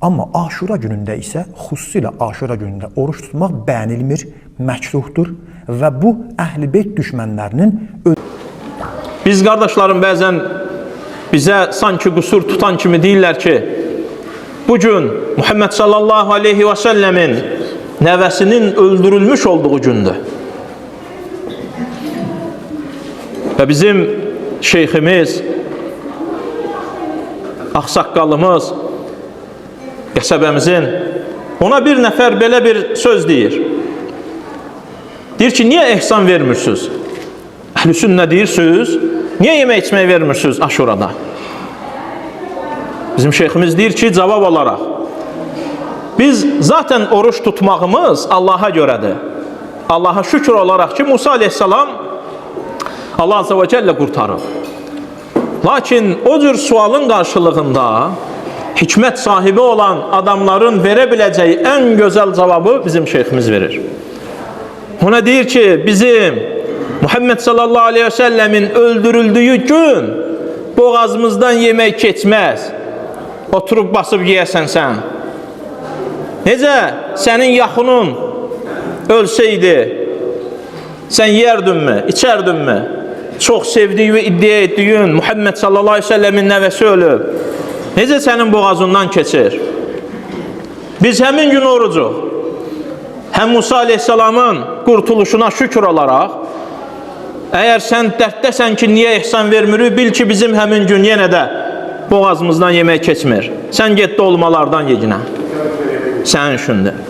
Amma Aşura günündə isə, xüsusilə Aşura günündə oruç tutmaq bəyənilmir, məkruhdur və bu Əhl-i Beyt düşmənlərinin Biz qardaşlarım bəzən bizə sanki qüsur tutan kimi deyirlər ki, bugün Muhammed sallallahu aleyhi və səlləmin nəvəsinin öldürülmüş olduğu gündür. Və bizim şeyximiz, ağsaqqalımız, qəsəbəmizin ona bir nəfər belə bir söz deyir. Deyir ki, niyə ehsan vermirsiniz? Əhlüsünnə deyirsiniz, niyə yemək içmək vermirsiniz Aşurada? Bizim şeyximiz deyir ki, cavab olaraq, biz zaten oruç tutmağımız Allaha görədir. Allaha şükür olaraq ki, Musa aleyhissalam Allah azze və cəllə qurtarıb. Lakin o cür sualın qarşılığında hikmət sahibi olan adamların verə biləcəyi ən gözəl cavabı bizim şeyximiz verir. Ona deyir ki, bizim Muhammed sallallahu aleyhi ve sellemin öldürüldüyü gün boğazımızdan yemək keçməz. Oturub basıb yeyəsən sən. Necə sənin yaxının ölsəydi, sən yerdinmi, içərdinmi? Çox sevdiyi və iddia etdiyin Muhammed sallallahu aleyhi ve sellemin nəvəsi ölüb. Necə sənin boğazından keçir? Biz həmin gün orucuq. Həm Musa aleyhissalamın qurtuluşuna şükür olaraq, əgər sən dərddəsən ki, niyə ehsan vermirik, bil ki, bizim həmin gün yenə də boğazımızdan yemək keçmir. Sən get dolmalardan yeginə. Sənin üçündür.